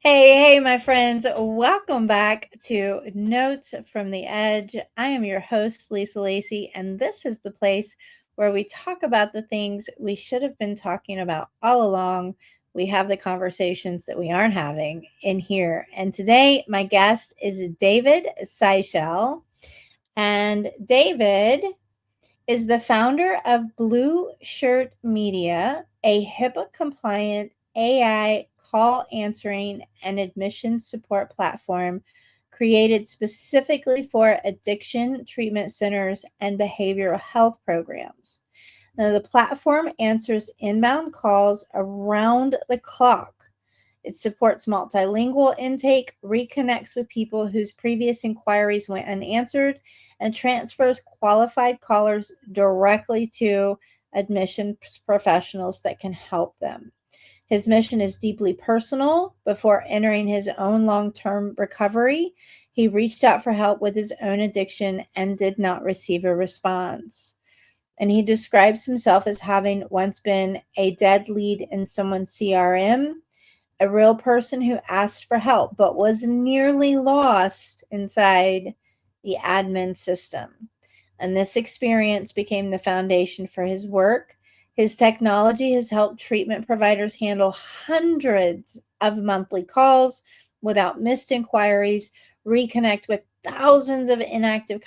Hey, my friends. Welcome back to Notes from the Edge. I am your host, Lisa Lacy, and this is the place where we talk about the things we should have been talking about all along. We have the conversations that we aren't having in here. And today, my guest is David Sichel. And David is the founder of Blueshirt Media, a HIPAA-compliant AI call answering and admission support platform created specifically for addiction treatment centers and behavioral health programs. Now, the platform answers inbound calls around the clock. It supports multilingual intake, reconnects with people whose previous inquiries went unanswered, and transfers qualified callers directly to admissions professionals that can help them. His mission is deeply personal. Before entering his own long-term recovery, he reached out for help with his own addiction and did not receive a response. And he describes himself as having once been a dead lead in someone's CRM, a real person who asked for help but was nearly lost inside the admin system. And this experience became the foundation for his work. His technology has helped treatment providers handle hundreds of monthly calls without missed inquiries, reconnect with thousands of inactive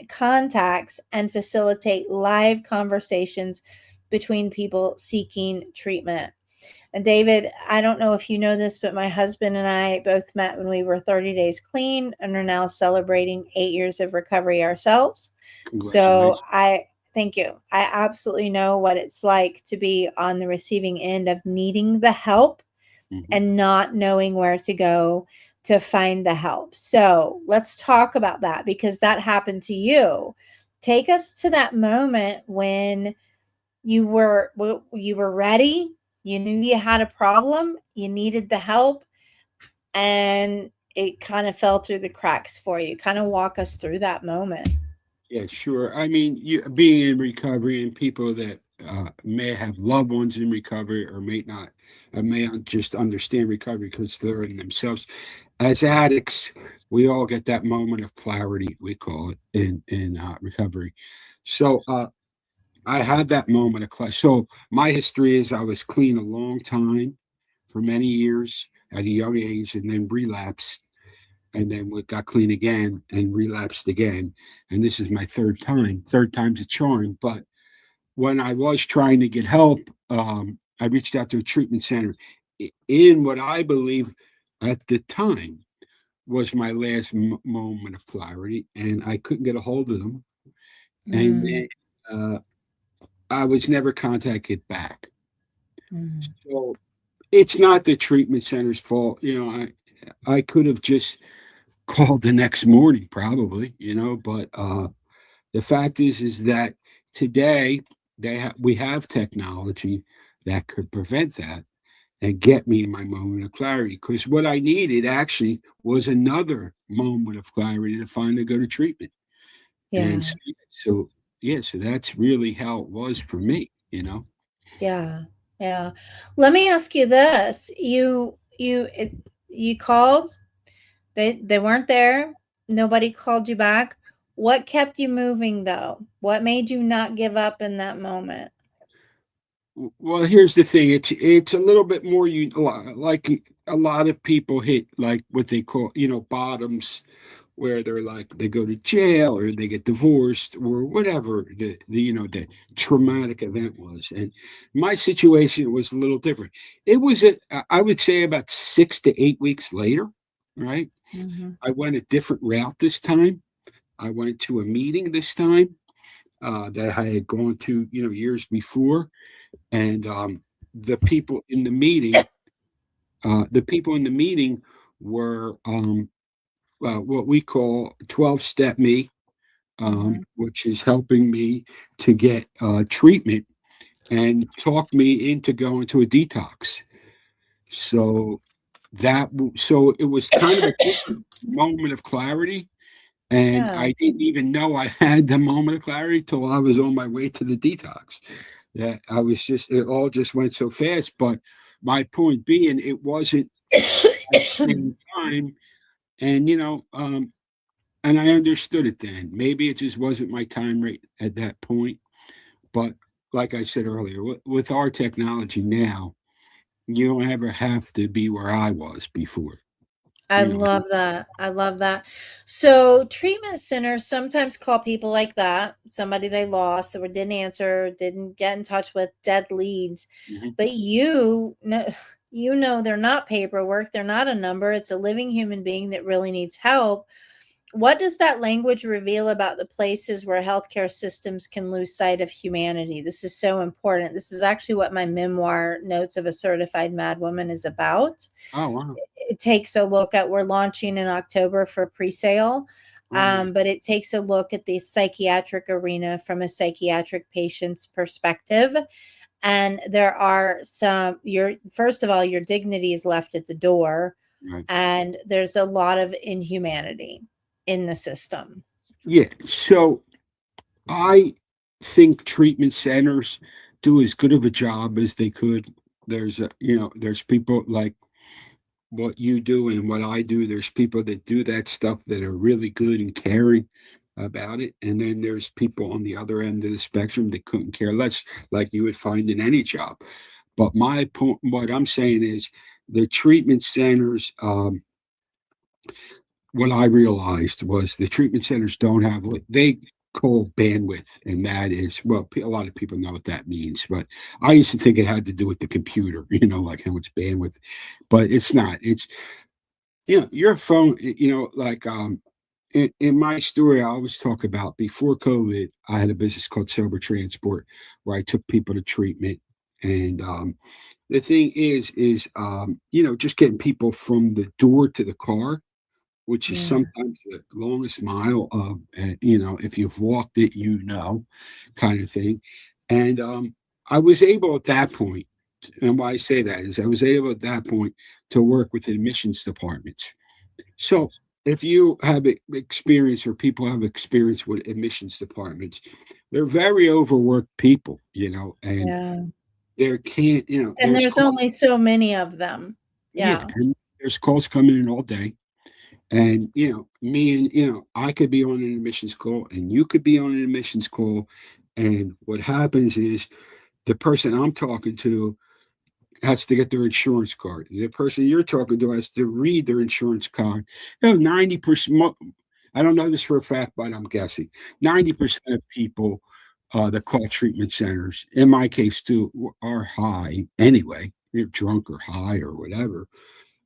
contacts, and facilitate live conversations between people seeking treatment. And David, I don't know if you know this, but my husband and I both met when we were 30 days clean and are now celebrating 8 years of recovery ourselves. So Congratulations. I thank you. I absolutely know what it's like to be on the receiving end of needing the help Mhm. and not knowing where to go to find the help. So let's talk about that because that happened to you. Take us to that moment when you were ready, you knew you had a problem, you needed the help, and it kind of fell through the cracks for you. Kind of walk us through that moment. Yeah, sure. I mean, you being in recovery and people that may have loved ones in recovery or may not just understand recovery because they're in themselves. As addicts, we all get that moment of clarity, we call it in recovery. So I had that moment of clarity. So my history is I was clean a long time for many years at a young age, and then relapsed, and then we got clean again and relapsed again. And this is my third time. Third time's a charm. But when I was trying to get help, I reached out to a treatment center in what I believe at the time was my last moment of clarity, and I couldn't get a hold of them. And Mm, then uh, I was never contacted back. mm, So it's not the treatment center's fault. I could have just called the next morning, probably, but the fact is that today we have technology that could prevent that and get me in my moment of clarity. Because what I needed actually was another moment of clarity to finally go to treatment. And yeah, so yeah, so that's really how it was for me. yeah, yeah. Let me ask you this: you called, they weren't there. Nobody called you back. What kept you moving though? What made you not give up in that moment? Well, here's the thing. It's a little bit more like a lot of people hit like what they call, bottoms, where they're like they go to jail or they get divorced or whatever the traumatic event was. And my situation was a little different. It was I would say about 6 to 8 weeks later, right? Mhm. I went a different route this time. I went to a meeting this time that I had gone to, years before, and the people in the meeting were what we call 12-step me, Mhm. which is helping me to get treatment and talk me into going to a detox. So so it was kind of a different moment of clarity, and Yeah. I didn't even know I had the moment of clarity till I was on my way to the detox. It all just went so fast. But my point being, it wasn't. at the same time, and and I understood it then. Maybe it just wasn't my time right at that point. But like I said earlier, with our technology now, you don't ever have to be where I was before. I You know, love that. I love that. So, treatment centers sometimes call people like that, somebody they lost or didn't answer, didn't get in touch with, dead leads. Mhm. But you know they're not paperwork, they're not a number, it's a living human being that really needs help. What does that language reveal about the places where healthcare systems can lose sight of humanity? This is so important. This is actually what my memoir, Notes of a Certified Mad Woman, is about. Oh wow! It takes a look at, we're launching in October for pre-sale, Oh yeah, but it takes a look at the psychiatric arena from a psychiatric patient's perspective. And there are some, your first of all, your dignity is left at the door, right. and there's a lot of inhumanity in the system. Yeah. So I think treatment centers do as good of a job as they could. There's people like what you do and what I do. There's people that do that stuff that are really good and caring about it. And then there's people on the other end of the spectrum that couldn't care less, like you would find in any job. But my point, what I'm saying is the treatment centers, what I realized was the treatment centers don't have what they call bandwidth, and that is, well, a lot of people know what that means, but I used to think it had to do with the computer, like how much bandwidth, but it's not. It's your phone, like in my story, I always talk about before COVID, I had a business called Sober Transport where I took people to treatment. And the thing is, just getting people from the door to the car, which is Yeah. sometimes the longest mile of, if you've walked it, kind of thing. And I was able at that point, and why I say that is I was able at that point to work with admissions departments. So if you have experience or people have experience with admissions departments, they're very overworked people, and Yeah. there can't, And there's there's calls, only so many of them. yeah, Yeah. and there's calls coming in all day. And, me and, I could be on an admissions call and you could be on an admissions call. And what happens is the person I'm talking to has to get their insurance card. The person you're talking to has to read their insurance card. 90%, I don't know this for a fact, but I'm guessing 90% of people that call treatment centers, in my case too, are high anyway. They're drunk or high or whatever.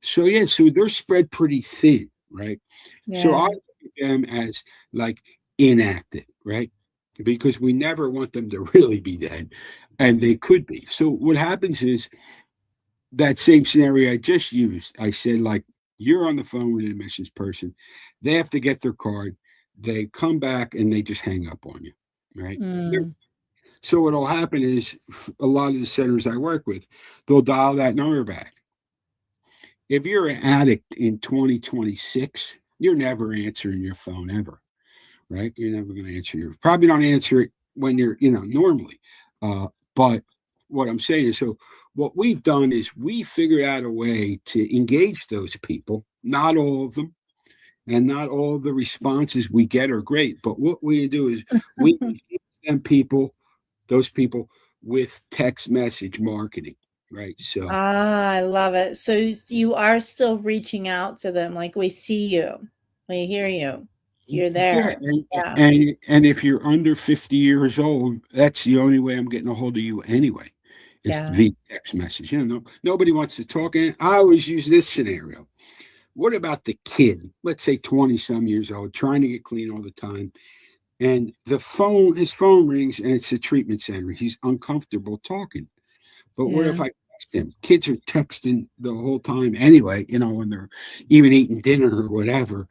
So yeah, so they're spread pretty thin, right? So I Yeah. look at them as like inactive, right? Because we never want them to really be dead, and they could be. So what happens is that same scenario I just used. I said like you're on the phone with an admissions person, they have to get their card, they come back and they just hang up on you, right? Mm. So what'll happen is a lot of the centers I work with, they'll dial that number back. If you're an addict in 2026, you're never answering your phone ever, right? You're never going to answer probably don't answer it when you're, normally. But what I'm saying is, so what we've done is we figured out a way to engage those people, not all of them, and not all of the responses we get are great. But what we do is we engage those people with text message marketing, right? So Ah, I love it. So you are still reaching out to them, like, "We see you. We hear you. You're yeah, there." and Yeah. if you're under 50 years old, that's the only way I'm getting a hold of you anyway. It's Yeah. via text message. Nobody wants to talk. And I always use this scenario. What about the kid, let's say 20 some years old, trying to get clean all the time, and his phone rings and it's a treatment center. He's uncomfortable talking. But what Yeah. if I text him? Kids are texting the whole time anyway, when they're even eating dinner or whatever.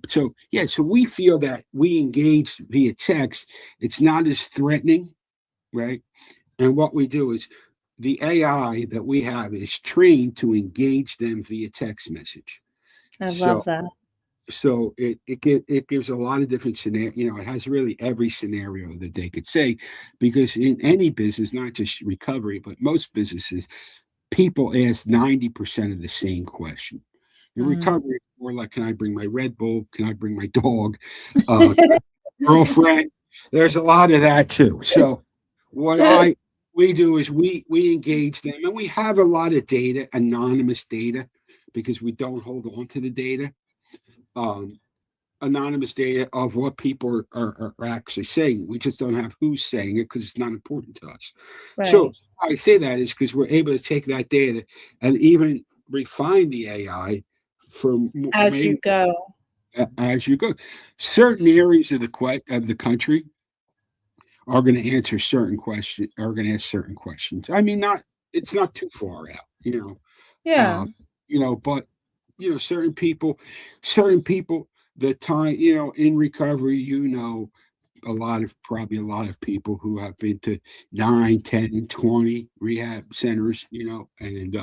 So yeah, so we feel that we engage via text. It's not as threatening, right? And what we do is the AI that we have is trained to engage them via text message. I So love that. it gives a lot of different scenario. It has really every scenario that they could say, because in any business, not just recovery, but most businesses, people ask 90% of the same question. In Mm. recovery, it's more like, can I bring my Red Bull? Can I bring my dog? Girlfriend? There's a lot of that too. So what I we do is we engage them, and we have a lot of data, anonymous data, because we don't hold on to the data. Um, Anonymous data of what people are actually saying. We just don't have who's saying it because it's not important to us. So Right. I say that is because we're able to take that data and even refine the AI for As you maybe go. as you go. Certain areas of the country are going to answer certain questions. Are going to ask certain questions. I mean, not it's not too far out, Yeah. uh, but certain people, the time, in recovery, probably a lot of people who have been to 9, 10, 20 rehab centers, and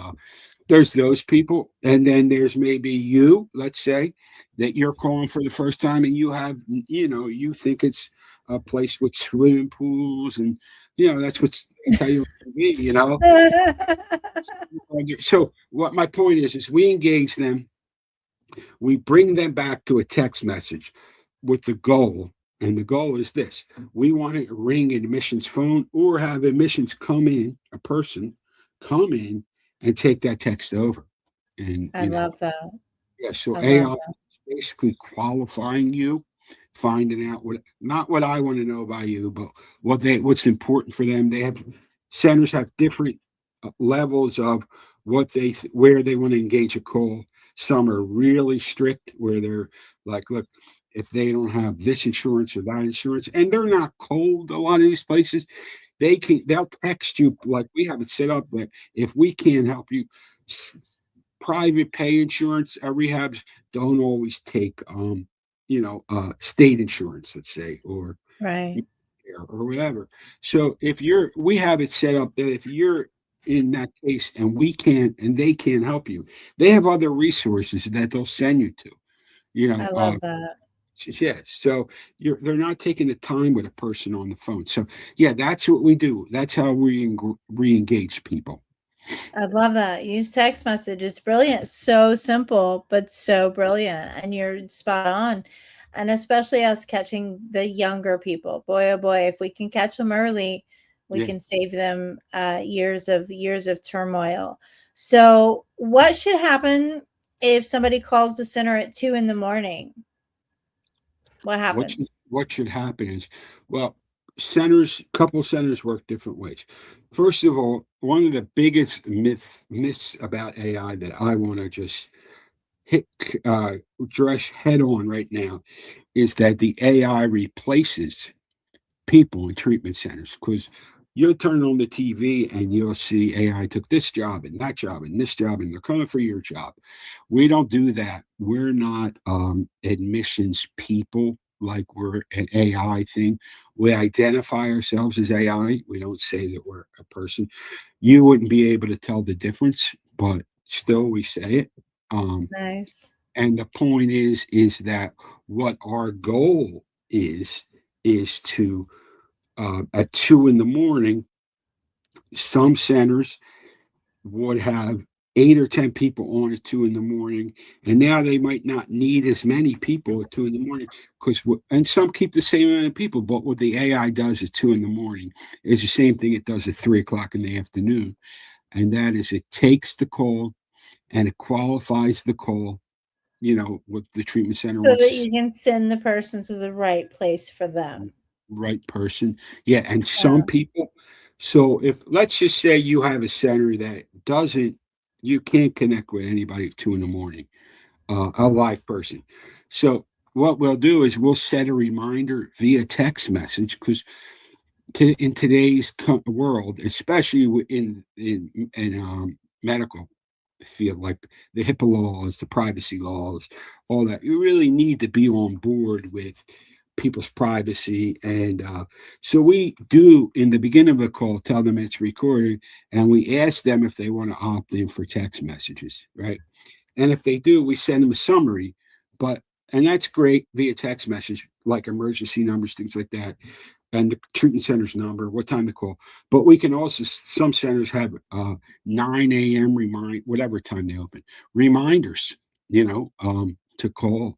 there's those people. And then there's maybe you, let's say, that you're calling for the first time, and you think it's a place with swimming pools, and, that's what they tell you on TV. So what my point is we engage them, we bring them back to a text message with the goal. And the goal is this: we want to ring admissions phone or have admissions come in, a person come in and take that text over. And, I love that. yeah, so I love AI that. is basically qualifying you, finding out not what I want to know about you, but what's important for them. Centers have different levels of where they want to engage a call. Some are really strict, where they're like, look, if they don't have this insurance or that insurance, and they're not cold. A lot of these places, they'll text you like we have it set up that if we can't help you, private pay insurance rehabs don't always take state insurance, let's say, or Right. whatever. So we have it set up that if you're in that case and we can't and they can't help you, they have other resources that they'll send you to, you I know uh love that. yeah. So they're not taking the time with a person on the phone. So yeah, that's what we do. That's how we re-engage people. I love that. Use text message. It's brilliant. So simple, but so brilliant. And you're spot on. And especially us catching the younger people. Boy, oh boy, if we can catch them early, we Yeah. can save them years of turmoil. So, what should happen if somebody calls the center at 2 in the morning? What happens? What should happen is, well, couple centers work different ways. First of all, one of the biggest myths about AI that I want to just hit address head on right now is that the AI replaces people in treatment centers, because you'll turn on the TV and you'll see AI took this job and that job and this job, and they're coming for your job. We don't do that. We're not admissions people like we're an AI thing. We identify ourselves as AI. We don't say that we're a person. You wouldn't be able to tell the difference, but still we say it. Um, Nice. and the point is that what our goal is to at 2 in the morning, some centers would have 8 or 10 people on at 2 in the morning, and now they might not need as many people at 2 in the morning, and some keep the same amount of people. But what the AI does at 2 in the morning is the same thing it does at 3 o'clock in the afternoon, and that is it takes the call and it qualifies the call. What the treatment center So wants that to you can send the person to the right place for them. right person. Yeah, and some Yeah. people. So if let's just say you have a center that doesn't, you can't connect with anybody at 2 in the morning, a live person. So what we'll do is we'll set a reminder via text message, because in today's world, especially in medical field, like the HIPAA laws, the privacy laws, all that, you really need to be on board with people's privacy. And so we do, in the beginning of a call, tell them it's recorded, and we ask them if they want to opt in for text messages, right? And if they do, we send them a summary. But and that's great via text message, like emergency numbers, things like that, and the treatment center's number, what time to call. But we can also, some centers have 9 a.m. whatever time they open, reminders. to call,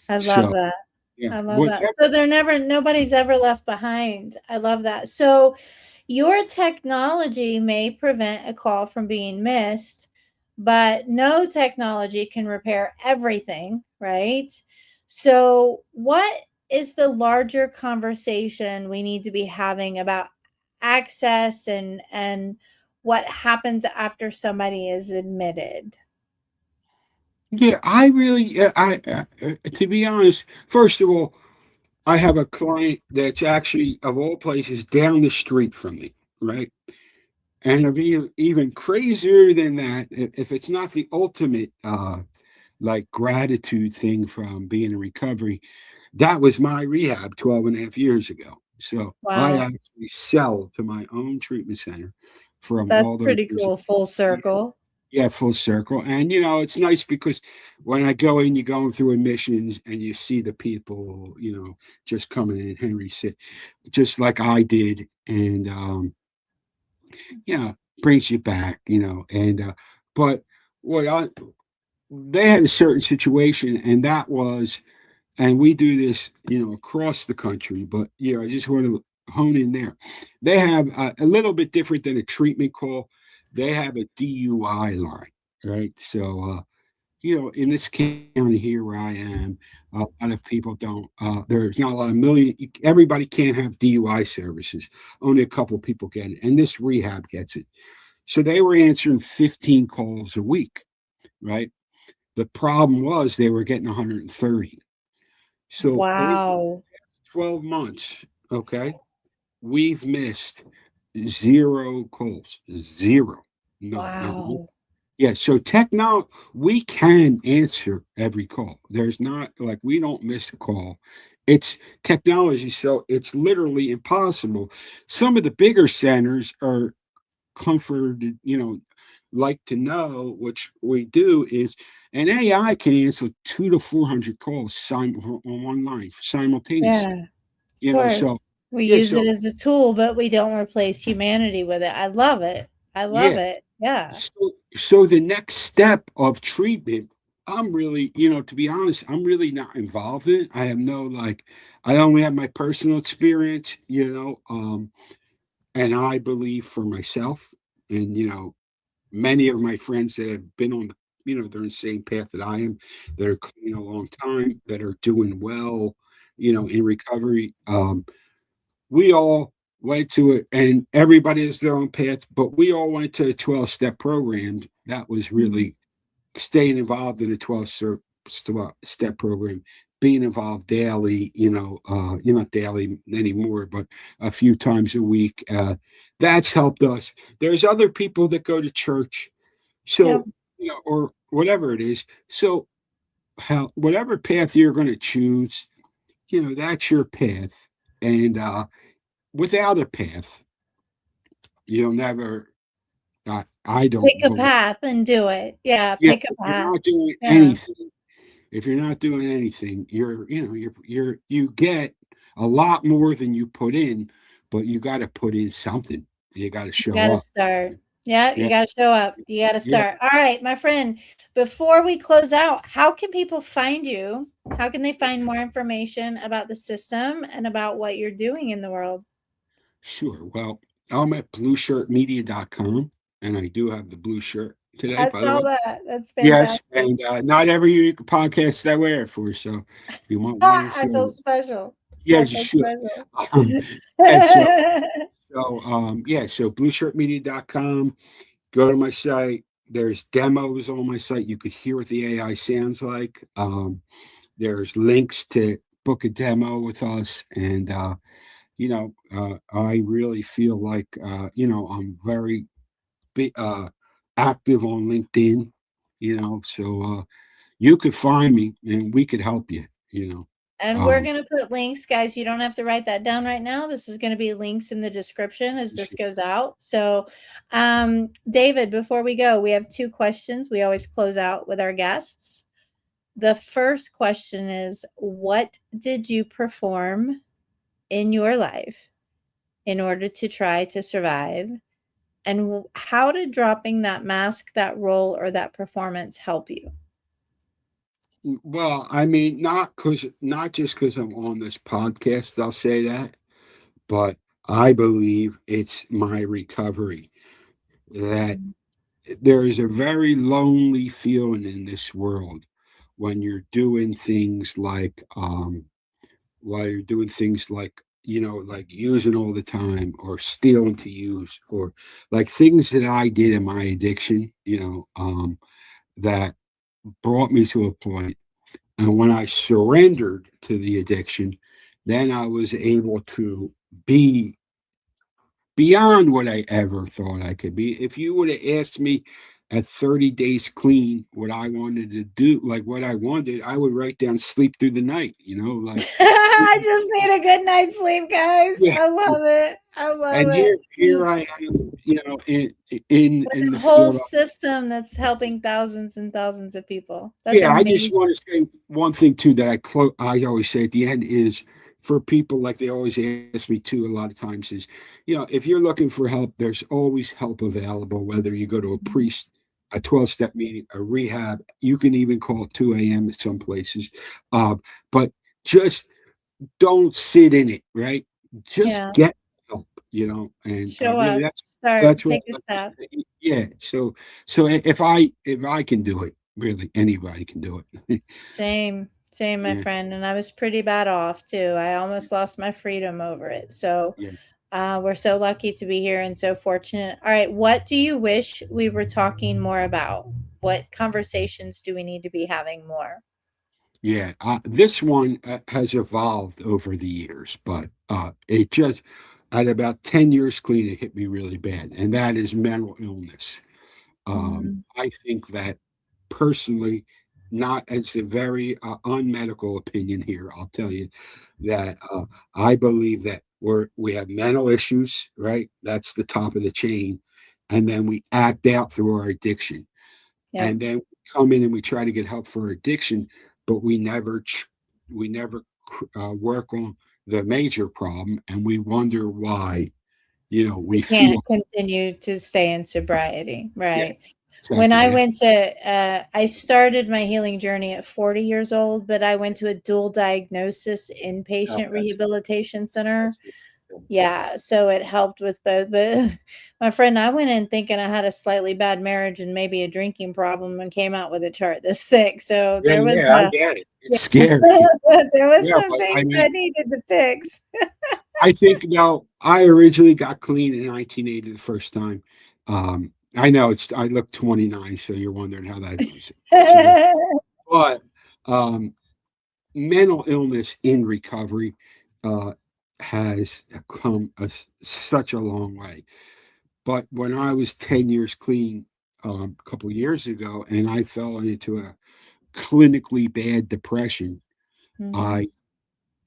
I love so that. yeah, I love that. whatever. So nobody's ever left behind. I love that. So your technology may prevent a call from being missed, but no technology can repair everything, right? So what is the larger conversation we need to be having about access and what happens after somebody is admitted? Yeah, I really, to be honest, first of all, I have a client that's actually, of all places, down the street from me, right? And it'd be even crazier than that, if it's not the ultimate, like gratitude thing from being in recovery. That was my rehab 12 and a half years ago. So I Wow, actually sell to my own treatment center from that's all those pretty years. cool. Full Yeah, circle. yeah, full circle. And it's nice because when I go in, you're going through admissions and you see the people, just coming in, Henry said, just like I did. And yeah, brings you back, and but what I they had a certain situation, and that was, and we do this, across the country, but I just want to hone in there. They have a little bit different than a treatment call. They have a DUI line, right? So, in this county here where I am, a lot of people don't. There's not a lot of million. Everybody can't have DUI services. Only a couple of people get it, and this rehab gets it. So they were answering 15 calls a week, right? The problem was they were getting 130. So over Wow. 12 months, okay, we've missed zero calls, zero. No, not one. Wow. Yeah, so we can answer every call. There's not like we don't miss a call. It's technology, so it's literally impossible. Some of the bigger centers are comforted, like to know, which we do is an AI can answer 200 to 400 calls on one line simultaneously. Yeah, of course. So We yeah, use it so as a tool, but we don't replace humanity with it. I love it. I love yeah, it. Yeah. so the next step of treatment, I'm really, to be honest, I'm really not involved in it. I have no like, I only have my personal experience, and I believe for myself, and many of my friends that have been on the, they're in the same path that I am, that are clean a long time, that are doing well, in recovery. We all went to it, and everybody has their own path, but we all went to a 12-step program that was Mhm. really staying involved in a 12 step program, being involved daily, you're not daily anymore, but a few times a week. That's helped us. There's other people that go to church, Yep. so, or whatever it is. So, whatever path you're going to choose, that's your path. And without a path, you'll never. I don't Pick a believe. path and do it. Yeah, Yeah, pick a if you're path. not doing Yeah. anything, you get a lot more than you put in, but you got to put in something. You got to You show gotta up. start. Yeah, you Yeah, gotta show up. You gotta yeah, start. All right, my friend, before we close out, how can people find you? How can they find more information about the system and about what you're doing in the world? sure. Well, I'm at blueshirtmedia.com, and I do have the blue shirt today, I by the saw way. that. That's Yes, fantastic. and not every podcast I wear it for, so you might want to I feel follow. special. Yeah, I you feel should. special. Um, yeah, so blueshirtmedia.com. Go to my site. There's demos on my site. You could hear what the AI sounds like. There's links to book a demo with us, and I really feel like I'm very active on LinkedIn. So you could find me, and we could help you. And we're Um, going to put links, guys. You don't have to write that down right now. This is going to be links in the description as this goes out. So, David, before we go, we have two questions. We always close out with our guests. The first question is, what did you perform in your life in order to try to survive? And how did dropping that mask, that role, or that performance help you? Well, I mean, not just because I'm on this podcast, I'll say that, but I believe it's my recovery that Mm. there is a very lonely feeling in this world when you're doing things like while you're doing things like like using all the time or stealing to use or like things that I did in my addiction, that brought me to a point. And when I surrendered to the addiction, then I was able to be beyond what I ever thought I could be. If you would have asked me at 30 days clean what I wanted to do, like what I wanted, I would write down sleep through the night, like, I just need a good night's sleep, guys. yeah. I love it. I love And it. here I am, With in the a whole field. system that's helping thousands and thousands of people. That's Yeah, I just amazing. want to say one thing too that I always say at the end is for people like they always ask me too a lot of times is, if you're looking for help, there's always help available, whether you go to a priest, a 12-step meeting, a rehab, you can even call 2 a.m. at some places. But just don't sit in it, right? Just Yeah. get help, and Show really up, start, that's what take a I like to step. say. Yeah. So if I can do it, really anybody can do it. Same, same, my Yeah, friend. And I was pretty bad off too. I almost lost my freedom over it. So yeah, we're so lucky to be here and so fortunate. All right. What do you wish we were talking more about? What conversations do we need to be having more? yeah. This one has evolved over the years, but it just at about 10 years clean, it hit me really bad, and that is mental illness. Mm, I think that personally, not as a very unmedical opinion here, I'll tell you that I believe that we have mental issues, right? That's the top of the chain, and then we act out through our addiction, yep. and then we come in and we try to get help for addiction, but we never work on the major problem, and we wonder why We we can't feel. continue to stay in sobriety, Yeah, right? When exactly. I Yeah. went to, I started my healing journey at 40 years old, but I went to a dual diagnosis Oh, inpatient that's rehabilitation center. that's good. Yeah, so it helped with both. But my friend, I went in thinking I had a slightly bad marriage and maybe a drinking problem and came out with a chart this thick. So Yeah, there was yeah, I a, get it. It's yeah, scary. there was Yeah, some but I things mean, I needed to fix. I think I originally got clean in 1980 the first time. I know I look 29, so you're wondering how that was possible. But um, mental illness in recovery uh, has come such a long way. But when I was 10 years clean a couple of years ago, and I fell into a clinically bad depression, Mhm. I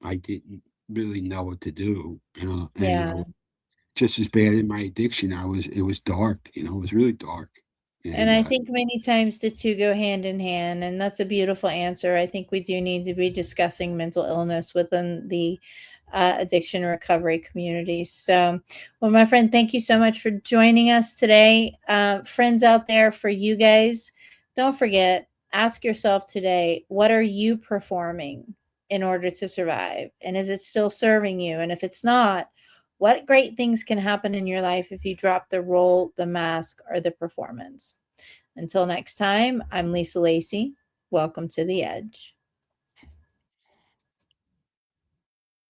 I didn't really know what to do, and I Yeah. was just as bad in my addiction. It was dark, it was really dark, And and I think many times the two go hand in hand, and that's a beautiful answer. I think we do need to be discussing mental illness within the addiction recovery communities. So, well, my friend, thank you so much for joining us today. Friends out there, for you guys, don't forget, ask yourself today, what are you performing in order to survive? And is it still serving you? And if it's not, what great things can happen in your life if you drop the role, the mask, or the performance? Until next time, I'm Lisa Lacy. Welcome to the Edge.